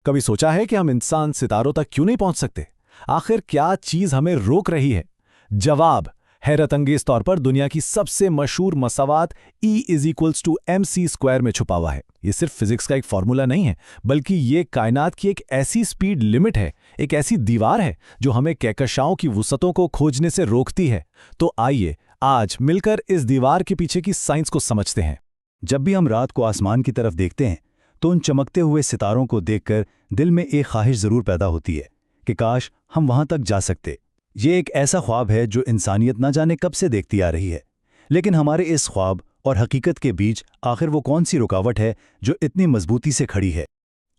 कभी सोचा है कि हम इंसान सितारों तक क्यों नहीं पहुंच सकते? आखिर क्या चीज हमें रोक रही है? जवाब हैरत अंगेज तौर पर दुनिया की सबसे मशहूर मसावात E=mc² में छुपा हुआ है। ये सिर्फ फिजिक्स का एक फॉर्मूला नहीं है, बल्कि ये कायनात की एक ऐसी स्पीड लिमिट है, एक ऐसी दीवार है जो हमें कहकशाओं की वुसअतों को खोजने से रोकती है। तो आइए आज मिलकर इस दीवार के पीछे की साइंस को समझते हैं। जब भी हम रात को आसमान की तरफ देखते हैं तो उन चमकते हुए सितारों को देखकर दिल में एक ख्वाहिश ज़रूर पैदा होती है कि काश हम वहां तक जा सकते। ये एक ऐसा ख्वाब है जो इंसानियत न जाने कब से देखती आ रही है, लेकिन हमारे इस ख्वाब और हकीकत के बीच आखिर वो कौन सी रुकावट है जो इतनी मजबूती से खड़ी है?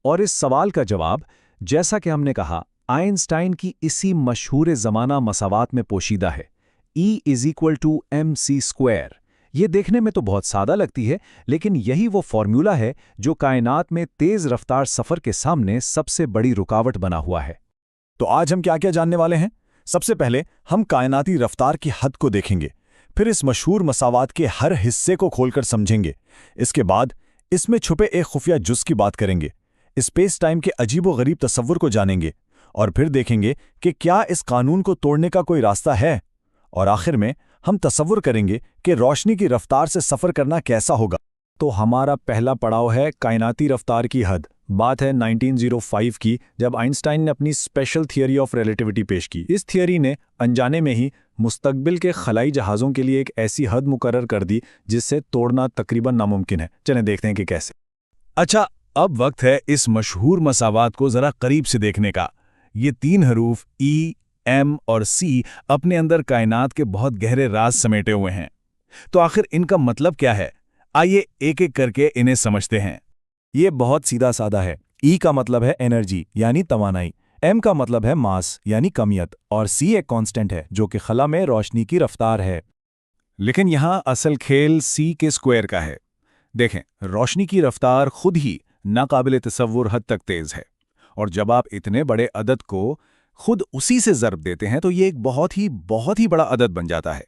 और इस सवाल का जवाब, जैसा कि हमने कहा, आइंस्टाइन की इसी मशहूर ज़माना मसावात में पोशीदा है। E=mc²। ये देखने में तो बहुत सादा लगती है, लेकिन यही वो फॉर्मूला है जो कायनात में तेज़ रफ्तार सफ़र के सामने सबसे बड़ी रुकावट बना हुआ है। तो आज हम क्या-क्या जानने वाले हैं? सबसे पहले हम कायनाती रफ्तार की हद को देखेंगे, फिर इस मशहूर मसावात के हर हिस्से को खोलकर समझेंगे। इसके बाद इसमें छुपे एक खुफिया जुज़ की बात करेंगे, स्पेस टाइम के अजीबो-गरीब तसव्वुर को जानेंगे, और फिर देखेंगे कि क्या इस कानून को तोड़ने का कोई रास्ता है। और आखिर में हम तसव्वुर करेंगे कि रोशनी की रफ्तार से सफ़र करना कैसा होगा। तो हमारा पहला पड़ाव है कायनाती रफ्तार की हद। बात है 1905 की, जब आइंस्टाइन ने अपनी स्पेशल थियरी ऑफ रिलेटिविटी पेश की। इस थियरी ने अनजाने में ही मुस्तकबिल के खलाई जहाज़ों के लिए एक ऐसी हद मुकर्रर कर दी जिससे तोड़ना तकरीबन नामुमकिन है। चलें देखते हैं कि कैसे। अच्छा, अब वक्त है इस मशहूर मसावात को ज़रा करीब से देखने का। ये तीन हरूफ E, M और C अपने अंदर कायनात के बहुत गहरे राज समेटे हुए हैं। तो आखिर इनका मतलब क्या है? आइए एक एक करके इन्हें समझते हैं। ये बहुत सीधा साधा है। E का मतलब है एनर्जी यानी तवानाई, M का मतलब है मास यानी कमियत, और C एक कांस्टेंट है जो कि खला में रोशनी की रफ्तार है। लेकिन यहाँ असल खेल C के स्क्वायर का है। देखें, रोशनी की रफ्तार खुद ही नाकाबिले तसव्वुर हद तक तेज है, और जब आप इतने बड़े अदद को खुद उसी से ज़र्ब देते हैं तो ये एक बहुत ही बड़ा अदद बन जाता है।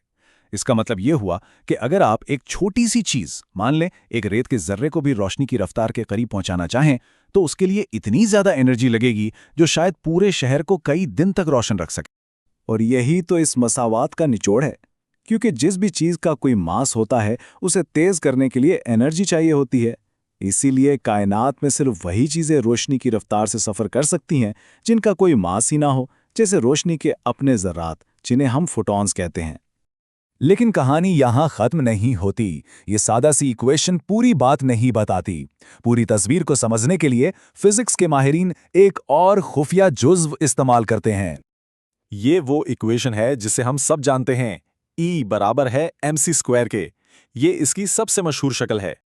इसका मतलब ये हुआ कि अगर आप एक छोटी सी चीज़, मान लें एक रेत के ज़र्रे को भी रोशनी की रफ्तार के करीब पहुंचाना चाहें, तो उसके लिए इतनी ज़्यादा एनर्जी लगेगी जो शायद पूरे शहर को कई दिन तक रोशन रख सके। और यही तो इस मसावात का निचोड़ है, क्योंकि जिस भी चीज़ का कोई मास होता है उसे तेज़ करने के लिए एनर्जी चाहिए होती है। इसीलिए कायनात में सिर्फ वही चीज़ें रोशनी की रफ्तार से सफ़र कर सकती हैं जिनका कोई मास ही ना हो, जैसे रोशनी के अपने ज़र्रात, जिन्हें हम फोटॉन्स कहते हैं। लेकिन कहानी यहाँ ख़त्म नहीं होती। ये सादा सी इक्वेशन पूरी बात नहीं बताती। पूरी तस्वीर को समझने के लिए फिजिक्स के माहिरीन एक और खुफिया जुज़्व इस्तेमाल करते हैं। ये वो इक्वेशन है जिसे हम सब जानते हैं, E=mc² के। ये इसकी सबसे मशहूर शक्ल है।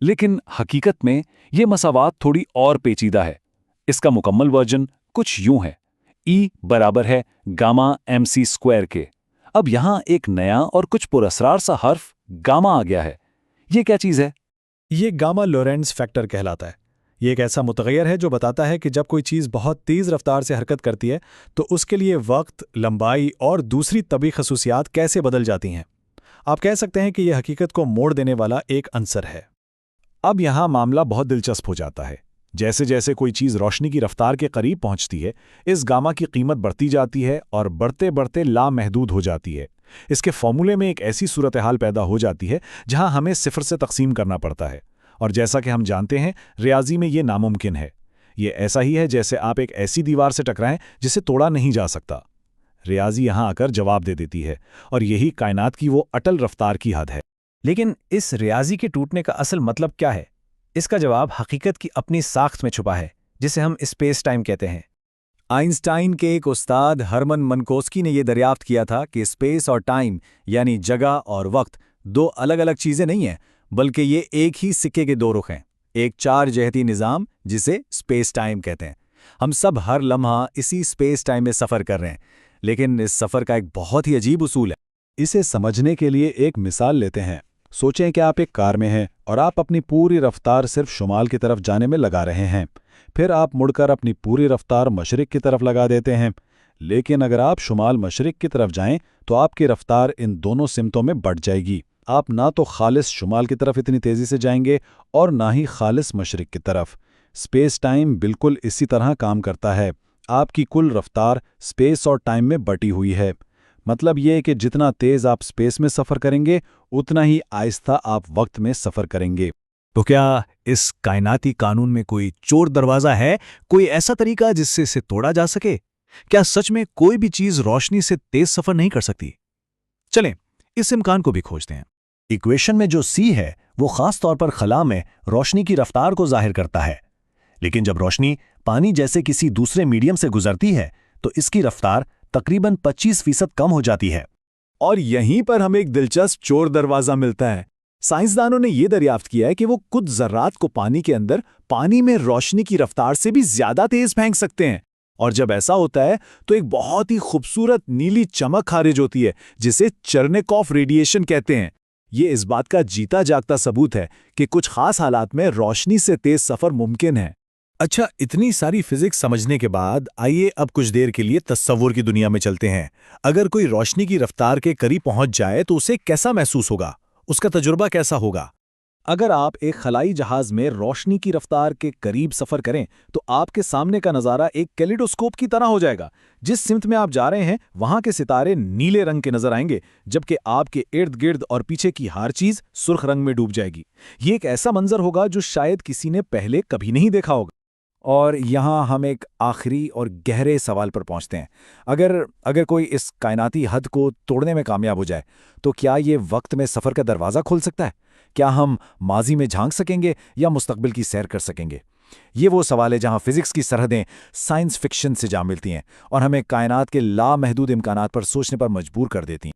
लेकिन हकीकत में ये मसावात थोड़ी और पेचीदा है। इसका मुकम्मल वर्जन कुछ यूं है, E=γ-mc² के। अब यहाँ एक नया और कुछ पुरअसरार सा हर्फ गामा आ गया है। ये क्या चीज़ है? ये गामा लोरेंट्ज़ फैक्टर कहलाता है। ये एक ऐसा मुतग़य्यर है जो बताता है कि जब कोई चीज़ बहुत तेज़ रफ्तार से हरकत करती है तो उसके लिए वक्त, लंबाई और दूसरी तबी खसूसियात कैसे बदल जाती हैं। आप कह सकते हैं कि यह हकीकत को मोड़ देने वाला एक अंसर है। अब यहाँ मामला बहुत दिलचस्प हो जाता है। जैसे जैसे कोई चीज़ रोशनी की रफ्तार के करीब पहुंचती है, इस गामा की कीमत बढ़ती जाती है और बढ़ते बढ़ते लामहदूद हो जाती है। इसके फॉर्मूले में एक ऐसी सूरत हाल पैदा हो जाती है जहां हमें सिफर से तकसीम करना पड़ता है, और जैसा कि हम जानते हैं रियाजी में ये नामुमकिन है। ये ऐसा ही है जैसे आप एक ऐसी दीवार से टकराएं जिसे तोड़ा नहीं जा सकता। रियाजी यहाँ आकर जवाब दे देती है, और यही कायनात की वो अटल रफ्तार की हद है। लेकिन इस रियाजी के टूटने का असल मतलब क्या है? इसका जवाब हकीकत की अपनी साख्त में छुपा है, जिसे हम स्पेस टाइम कहते हैं। आइंस्टाइन के एक उस्ताद हरमन मनकोस्की ने यह दरियाफ्त किया था कि स्पेस और टाइम यानी जगह और वक्त दो अलग अलग चीज़ें नहीं हैं, बल्कि ये एक ही सिक्के के दो रुख हैं, एक चार जहती निज़ाम जिसे स्पेस टाइम कहते हैं। हम सब हर लम्हा इसी स्पेस टाइम में सफ़र कर रहे हैं, लेकिन इस सफ़र का एक बहुत ही अजीब उसूल है। इसे समझने के लिए एक मिसाल लेते हैं। सोचें कि आप एक कार में हैं और आप अपनी पूरी रफ्तार सिर्फ शुमाल की तरफ जाने में लगा रहे हैं। फिर आप मुड़कर अपनी पूरी रफ्तार मशरिक की तरफ लगा देते हैं। लेकिन अगर आप शुमाल मशरिक की तरफ जाएं तो आपकी रफ्तार इन दोनों सिमतों में बढ़ जाएगी। आप ना तो खालिस शुमाल की तरफ इतनी तेज़ी से जाएंगे और ना ही खालिस मशरिक की तरफ। स्पेस टाइम बिल्कुल इसी तरह काम करता है। आपकी कुल रफ्तार स्पेस और टाइम में बटी हुई है। मतलब ये कि जितना तेज़ आप स्पेस में सफ़र करेंगे, उतना ही आहिस्ता आप वक्त में सफ़र करेंगे। तो क्या इस कायनाती कानून में कोई चोर दरवाजा है, कोई ऐसा तरीका जिससे इसे तोड़ा जा सके? क्या सच में कोई भी चीज रोशनी से तेज सफर नहीं कर सकती? चलें इस इम्कान को भी खोजते हैं। इक्वेशन में जो c है वो खास तौर पर खला में रोशनी की रफ्तार को जाहिर करता है, लेकिन जब रोशनी पानी जैसे किसी दूसरे मीडियम से गुजरती है तो इसकी रफ्तार तकरीबन 25% कम हो जाती है। और यहीं पर हमें एक दिलचस्प चोर दरवाजा मिलता है। साइंसदानों ने यह दरियाफ्त किया है कि वो कुछ ज़र्रात को पानी के अंदर पानी में रोशनी की रफ्तार से भी ज्यादा तेज फेंक सकते हैं, और जब ऐसा होता है तो एक बहुत ही खूबसूरत नीली चमक खारिज होती है जिसे चर्नेकॉफ रेडिएशन कहते हैं। ये इस बात का जीता जागता सबूत है कि कुछ खास हालात में रोशनी से तेज सफर मुमकिन है। अच्छा, इतनी सारी फिजिक्स समझने के बाद आइए अब कुछ देर के लिए तस्वुर की दुनिया में चलते हैं। अगर कोई रोशनी की रफ्तार के करीब पहुंच जाए तो उसे कैसा महसूस होगा, उसका तजुर्बा कैसा होगा? अगर आप एक खलाई जहाज में रोशनी की रफ्तार के करीब सफ़र करें तो आपके सामने का नज़ारा एक कैलिडोस्कोप की तरह हो जाएगा। जिस सिमत में आप जा रहे हैं वहां के सितारे नीले रंग के नजर आएंगे, जबकि आपके इर्द गिर्द और पीछे की हर चीज़ सुर्ख रंग में डूब जाएगी। ये एक ऐसा मंजर होगा जो शायद किसी ने पहले कभी नहीं देखा होगा। और यहाँ हम एक आखिरी और गहरे सवाल पर पहुँचते हैं। अगर कोई इस कायनाती हद को तोड़ने में कामयाब हो जाए तो क्या ये वक्त में सफ़र का दरवाज़ा खोल सकता है? क्या हम माजी में झांक सकेंगे या मुस्तकबिल की सैर कर सकेंगे? ये वो सवाल है जहाँ फिज़िक्स की सरहदें साइंस फिक्शन से जा मिलती हैं और हमें कायनात के लामहदूद इम्कानात पर सोचने पर मजबूर कर देती हैं।